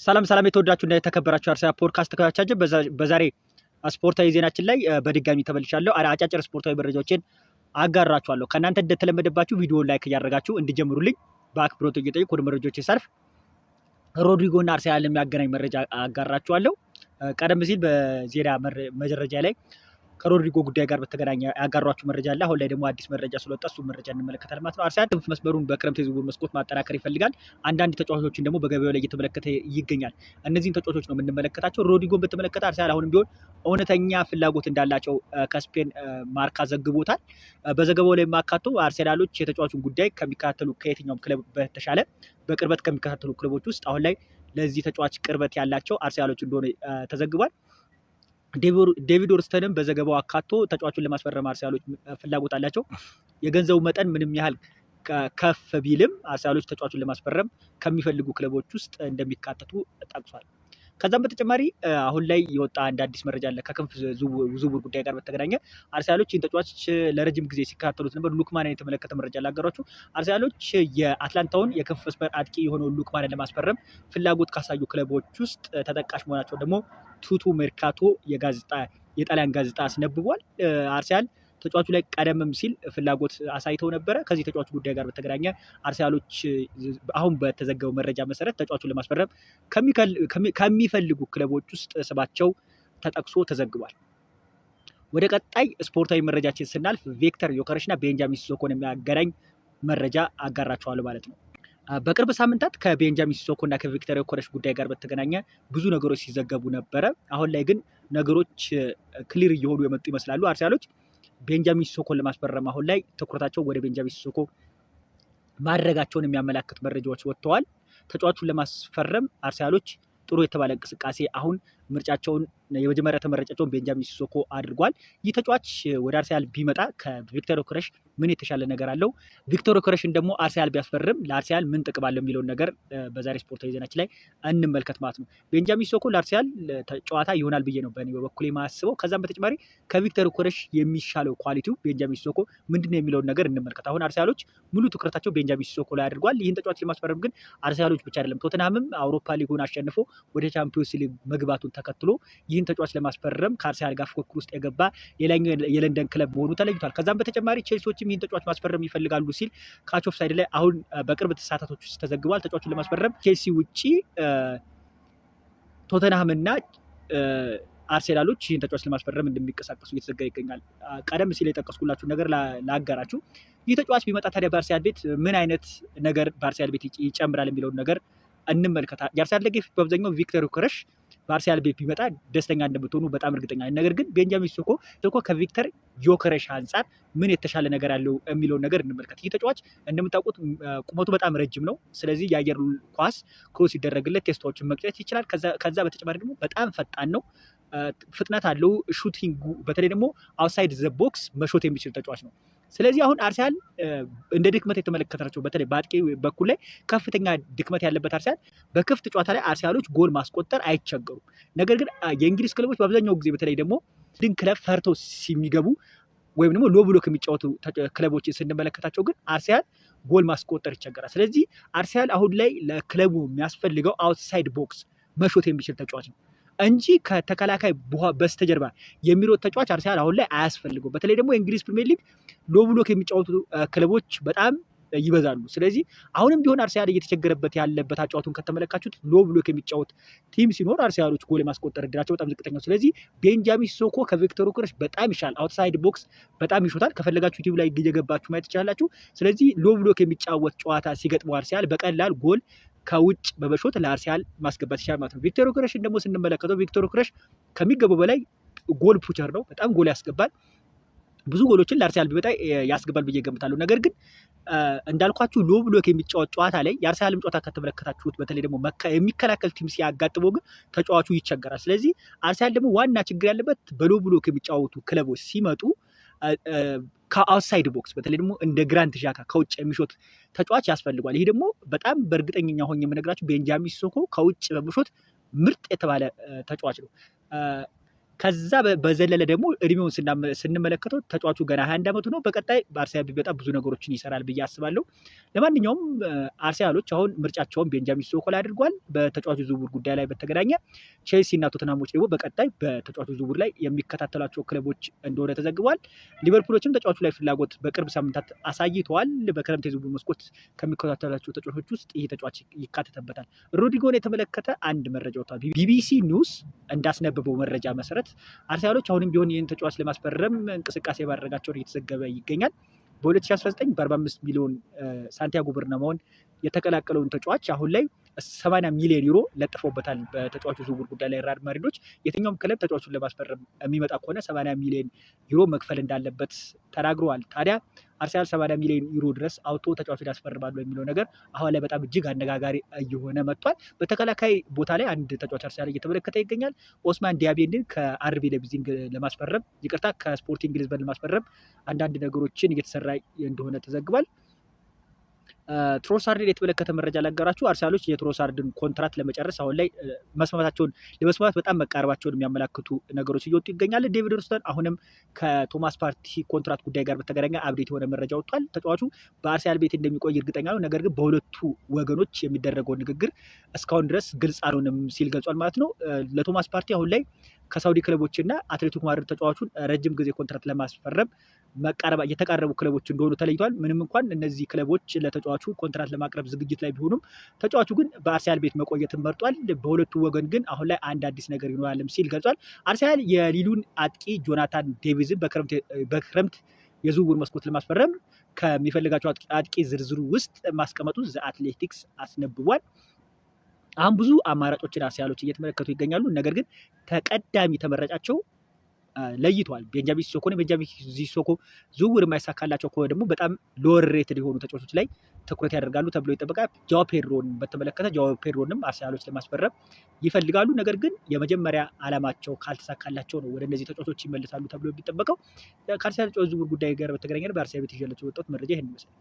ሰላም የተወዳችሁና የተከበራችሁ አርሰናል ፖድካስት ተከታታዮቻችን በዛሬ ስፖርታዊ ዜናችን ላይ በድጋሚ ተመልሻለሁ። አጫጭር ስፖርታዊ መረጃዎችን አጋራችኋለሁ። ከእናንተ እንደተለመደባችሁ ቪዲዮ ላይክ እያደረጋችሁ እንዲጀምሩልኝ በአክብሮት እየጠየቁ ወደ መረጃዎች ሳልፍ ሮድሪጎ እና አርሰናል የሚያገናኝ መረጃ አጋራችኋለሁ። ቀደም ሲል በዜና መረጃ ላይ ከሮድሪጎ ጉዳይ ጋር በተገናኘ ያጋሯችሁ መረጃ አለ። አሁን ላይ ደግሞ አዲስ መረጃ ስለወጣ እሱ መረጃ እንመለከታለን ማለት ነው። አርሰናል ክንፍ መስመሩን በክረምት የዝውውር መስኮት ማጠናከር ይፈልጋል። አንዳንድ ተጫዋቾችን ደግሞ በገበያው ላይ እየተመለከተ ይገኛል። እነዚህን ተጫዋቾች ነው የምንመለከታቸው። ሮድሪጎን በተመለከተ አርሰናል አሁንም ቢሆን እውነተኛ ፍላጎት እንዳላቸው ከስፔን ማርካ ዘግቦታል። በዘገባው ላይ ማካቶ አርሰናሎች የተጫዋቹን ጉዳይ ከሚከታተሉ ከየትኛውም ክለብ በተሻለ በቅርበት ከሚከታተሉ ክለቦች ውስጥ አሁን ላይ ለዚህ ተጫዋች ቅርበት ያላቸው አርሰናሎች እንደሆነ ተዘግቧል። ዴቪድ ኦርንስተንም በዘገባው አካቶ ተጫዋቹን ለማስፈረም አርሰናሎች ፍላጎት አላቸው። የገንዘቡ መጠን ምንም ያህል ከፍ ቢልም አርሰናሎች ተጫዋቹን ለማስፈረም ከሚፈልጉ ክለቦች ውስጥ እንደሚካተቱ ጠቅሷል። ከዛም በተጨማሪ አሁን ላይ የወጣ አንድ አዲስ መረጃ አለ። ከክንፍ ዝውውር ጉዳይ ጋር በተገናኘ አርሰናሎች ይህን ተጫዋች ለረጅም ጊዜ ሲከታተሉት ነበር። ሉክማንን የተመለከተ መረጃ ላጋራችሁ። አርሰናሎች የአትላንታውን የክንፍ መስመር አጥቂ የሆነውን ሉክማንን ለማስፈረም ፍላጎት ካሳዩ ክለቦች ውስጥ ተጠቃሽ መሆናቸው ደግሞ ቱቱ ሜርካቶ የጣሊያን ጋዜጣ አስነብቧል። አርሰናል ተጫዋቹ ላይ ቀደምም ሲል ፍላጎት አሳይተው ነበረ። ከዚህ ተጫዋቹ ጉዳይ ጋር በተገናኘ አርሰናሎች አሁን በተዘገበው መረጃ መሰረት ተጫዋቹን ለማስፈረም ከሚፈልጉ ክለቦች ውስጥ ስማቸው ተጠቅሶ ተዘግቧል። ወደ ቀጣይ ስፖርታዊ መረጃችን ስናልፍ ቪክተር ዮከረስ እና ቤንጃሚን ሲሶኮን የሚያገናኝ መረጃ አጋራቸዋለሁ ማለት ነው። በቅርብ ሳምንታት ከቤንጃሚን ሲሶኮ እና ከቪክተር ዮከረስ ጉዳይ ጋር በተገናኘ ብዙ ነገሮች ሲዘገቡ ነበረ። አሁን ላይ ግን ነገሮች ክሊር እየሆኑ የመጡ ይመስላሉ። አርሰናሎች ቤንጃሚን ሲሶኮን ለማስፈረም አሁን ላይ ትኩረታቸው ወደ ቤንጃሚን ሲሶኮ ማድረጋቸውን የሚያመላክት መረጃዎች ወጥተዋል። ተጫዋቹን ለማስፈረም አርሰናሎች ጥሩ የተባለ እንቅስቃሴ አሁን ምርጫቸውን የመጀመሪያ ተመራጫቸውን ቤንጃሚን ሲሶኮ አድርጓል። ይህ ተጫዋች ወደ አርሰናል ቢመጣ ከቪክተር ዮከረስ ምን የተሻለ ነገር አለው? ቪክተር ዮከረስን ደግሞ አርሰናል ቢያስፈርም ለአርሰናል ምን ጥቅም አለው የሚለውን ነገር በዛሬ ስፖርታዊ ዜናችን ላይ እንመልከት ማለት ነው። ቤንጃሚን ሲሶኮ ለአርሰናል ጨዋታ ይሆናል ብዬ ነው በእኔ በበኩል የማስበው። ከዛም በተጨማሪ ከቪክተር ዮከረስ የሚሻለው ኳሊቲው ቤንጃሚን ሲሶኮ ምንድነው የሚለውን ነገር እንመልከት። አሁን አርሰናሎች ሙሉ ትኩረታቸው ቤንጃሚን ሲሶኮ ላይ አድርጓል። ይህን ተጫዋች ለማስፈረም ግን አርሰናሎች ብቻ አይደለም፣ ቶተንሃምም አውሮፓ ሊጉን አሸንፎ ወደ ቻምፒዮንስ ሊግ መግባቱን ተከትሎ ይህን ተጫዋች ለማስፈረም ከአርሰናል ጋር ፉክክር ውስጥ የገባ ሌላኛው የለንደን ክለብ መሆኑ ተለይቷል። ከዛም በተጨማሪ ቼልሲዎችም ይህን ተጫዋች ማስፈረም ይፈልጋሉ ሲል ካች ኦፍ ሳይድ ላይ አሁን በቅርብ ተሳታቶች ውስጥ ተዘግቧል። ተጫዋቹን ለማስፈረም ቼልሲ ውጪ ቶተንሃም እና አርሰናሎች ይህን ተጫዋች ለማስፈረም እንደሚንቀሳቀሱ እየተዘገበ ይገኛል። ቀደም ሲል የጠቀስኩላችሁ ነገር ላጋራችሁ። ይህ ተጫዋች ቢመጣ ታዲያ በአርሰናል ቤት ምን አይነት ነገር በአርሰናል ቤት ይጨምራል የሚለውን ነገር እንመልከታ። የአርሰናል ደጋፊዎች በአብዛኛው ቪክተር ዮከረስ በአርሰናል ቤት ቢመጣ ደስተኛ እንደምትሆኑ በጣም እርግጠኛ ነኝ። ነገር ግን ቤንጃሚን ሲሶኮ ከቪክተር ዮከረስ አንጻር ምን የተሻለ ነገር አለው የሚለውን ነገር እንመልከት። ይህ ተጫዋች እንደምታውቁት ቁመቱ በጣም ረጅም ነው። ስለዚህ የአየር ኳስ ክሮስ ሲደረግለት ቴስታዎችን መቅጨት ይችላል። ከዛ በተጨማሪ ደግሞ በጣም ፈጣን ነው፣ ፍጥነት አለው። ሹቲንጉ በተለይ ደግሞ አውትሳይድ ዘ ቦክስ መሾት የሚችል ተጫዋች ነው። ስለዚህ አሁን አርሰናል እንደ ድክመት የተመለከታቸው በተለይ በአጥቂ በኩል ላይ ከፍተኛ ድክመት ያለበት አርሰናል በክፍት ጨዋታ ላይ አርሰናሎች ጎል ማስቆጠር አይቸገሩም። ነገር ግን የእንግሊዝ ክለቦች በአብዛኛው ጊዜ በተለይ ደግሞ ድን ክለብ ፈርተው የሚገቡ ወይም ደግሞ ሎ ብሎክ የሚጫወቱ ክለቦችን ስንመለከታቸው ግን አርሰናል ጎል ማስቆጠር ይቸገራል። ስለዚህ አርሰናል አሁን ላይ ለክለቡ የሚያስፈልገው አውትሳይድ ቦክስ መሾት የሚችል ተጫዋች ነው እንጂ ከተከላካይ በስተጀርባ የሚሮጥ ተጫዋች አርሰናል አሁን ላይ አያስፈልገው። በተለይ ደግሞ የእንግሊዝ ፕሪሚየር ሊግ ሎ ብሎክ የሚጫወቱ ክለቦች በጣም ይበዛሉ። ስለዚህ አሁንም ቢሆን አርሰናል እየተቸገረበት ያለበት አጫዋቱን ከተመለካችሁት ሎ ብሎክ የሚጫወት ቲም ሲኖር አርሰናሎች ጎል የማስቆጠር እድላቸው በጣም ዝቅተኛ ነው። ስለዚህ ቤንጃሚን ሲሶኮ ከቪክተር ዮከረስ በጣም ይሻል፣ አውትሳይድ ቦክስ በጣም ይሾታል። ከፈለጋችሁ ዩቲዩብ ላይ እየገባችሁ ማየት ትችላላችሁ። ስለዚህ ሎ ብሎክ የሚጫወት ጨዋታ ሲገጥመው አርሰናል በቀላል ጎል ከውጭ በመሾት ለአርሰናል ማስገባት ይችላል ማለት ነው። ቪክተር ዮከረስን ደግሞ ስንመለከተው ቪክተር ዮከረስ ከሚገባው በላይ ጎል ፑቸር ነው። በጣም ጎል ያስገባል። ብዙ ጎሎችን ለአርሰናል ቢመጣ ያስገባል ብዬ ገምታለሁ። ነገር ግን እንዳልኳችሁ ሎ ብሎክ የሚጫወት ጨዋታ ላይ የአርሰናልም ጨዋታ ከተመለከታችሁት በተለይ ደግሞ የሚከላከል ቲም ሲያጋጥመው ግን ተጫዋቹ ይቸገራል። ስለዚህ አርሰናል ደግሞ ዋና ችግር ያለበት በሎ ብሎክ የሚጫወቱ ክለቦች ሲመጡ ከአውትሳይድ ቦክስ በተለይ ደግሞ እንደ ግራንት ዣካ ከውጭ የሚሾት ተጫዋች ያስፈልጓል። ይሄ ደግሞ በጣም በእርግጠኛ ሆኜ የምነግራችሁ ቤንጃሚን ሲሶኮ ከውጭ በመሾት ምርጥ የተባለ ተጫዋች ነው። ከዛ በዘለለ ደግሞ እድሜውን ስንመለከተው ተጫዋቹ ገና 21 ዓመቱ ነው። በቀጣይ በአርሰናል ቢመጣ ብዙ ነገሮችን ይሰራል ብዬ አስባለሁ። ለማንኛውም አርሰናሎች አሁን ምርጫቸውን ቤንጃሚን ሲስኮ ላይ አድርጓል። በተጫዋቹ ዝውውር ጉዳይ ላይ በተገናኘ ቼልሲ እና ቶተንሃሞች ደግሞ በቀጣይ በተጫዋቹ ዝውውር ላይ የሚከታተሏቸው ክለቦች እንደሆነ ተዘግቧል። ሊቨርፑሎችም ተጫዋቹ ላይ ፍላጎት በቅርብ ሳምንታት አሳይተዋል። በክረምት የዝውውር መስኮት ከሚከታተላቸው ተጫዋቾች ውስጥ ይህ ተጫዋች ይካተትበታል። ሮድሪጎን የተመለከተ አንድ መረጃ ወጥቷል። ቢቢሲ ኒውስ እንዳስነበበው መረጃ መሰረት አርሰናሎች አሁንም ቢሆን ይህን ተጫዋች ለማስፈረም እንቅስቃሴ ማድረጋቸውን እየተዘገበ ይገኛል። በ2019 በ45 ሚሊዮን ሳንቲያጎ በርናባውን የተቀላቀለውን ተጫዋች አሁን ላይ 80 ሚሊዮን ዩሮ ለጥፎበታል። በተጫዋቹ ዝውውር ጉዳይ ላይ ሪያል ማድሪዶች የትኛውም ክለብ ተጫዋቹን ለማስፈረም የሚመጣ ከሆነ 80 ሚሊዮን ዩሮ መክፈል እንዳለበት ተናግረዋል። ታዲያ አርሰናል 80 ሚሊዮን ዩሮ ድረስ አውጥቶ ተጫዋቹን ያስፈርማሉ የሚለው ነገር አሁን ላይ በጣም እጅግ አነጋጋሪ እየሆነ መጥቷል። በተከላካይ ቦታ ላይ አንድ ተጫዋች አርሰናል እየተመለከተ ይገኛል። ኦስማን ዲያቤንድን ከአርቢ ላይፕዚግ ለማስፈረም ከስፖርቲንግ ሊዝበን ለማስፈረም አንዳንድ ነገሮችን እየተሰራ እንደሆነ ተዘግቧል። ትሮሳርድን የተመለከተ መረጃ ላጋራችሁ። አርሰናሎች የትሮሳርድን ኮንትራት ለመጨረስ አሁን ላይ ለመስማማት በጣም መቃረባቸውን የሚያመላክቱ ነገሮች እየወጡ ይገኛል። ዴቪድ ኦርንስታይን አሁንም ከቶማስ ፓርቲ ኮንትራት ጉዳይ ጋር በተገናኘ አብዴት የሆነ መረጃ ወጥቷል። ተጫዋቹ በአርሰናል ቤት እንደሚቆይ እርግጠኛ ነው። ነገር ግን በሁለቱ ወገኖች የሚደረገው ንግግር እስካሁን ድረስ ግልጽ አልሆነም ሲል ገልጿል ማለት ነው። ለቶማስ ፓርቲ አሁን ላይ ከሳውዲ ክለቦች እና አትሌቲኮ ማድሪድ ተጫዋቹን ረጅም ጊዜ ኮንትራት ለማስፈረም የተቃረቡ ክለቦች እንደሆኑ ተለይቷል። ምንም እንኳን እነዚህ ክለቦች ለተጫዋቹ ኮንትራት ለማቅረብ ዝግጅት ላይ ቢሆኑም ተጫዋቹ ግን በአርሰናል ቤት መቆየትን መርጧል። በሁለቱ ወገን ግን አሁን ላይ አንድ አዲስ ነገር ይኖራልም ሲል ገልጿል። አርሰናል የሊሉን አጥቂ ጆናታን ዴቪዝን በክረምት የዝውውር መስኮት ለማስፈረም ከሚፈልጋቸው አጥቂ ዝርዝሩ ውስጥ ማስቀመጡን ዘ አትሌቲክስ አስነብቧል። አሁን ብዙ አማራጮችን አርሰናሎች እየተመለከቱ ይገኛሉ። ነገር ግን ተቀዳሚ ተመራጫቸው ለይቷል። ቤንጃሚን ሲስኮ ዝውውር የማይሳካላቸው ከሆነ ደግሞ በጣም ሎወር ሬትድ የሆኑ ተጫዋቾች ላይ ትኩረት ያደርጋሉ ተብሎ ይጠበቃል። ጃዋ ፔድሮን በተመለከተ ጃዋ ፔድሮንም አርሰናሎች ለማስፈረም ይፈልጋሉ። ነገር ግን የመጀመሪያ ዓላማቸው ካልተሳካላቸው ነው ወደ እነዚህ ተጫዋቾች ይመለሳሉ ተብሎ የሚጠበቀው። ከአርሰናል ዝውውር ጉዳይ ጋር በተገናኘ በአርሰናል ቤት ይዤላችሁ የወጣሁት መረጃ ይህን ይመስላል።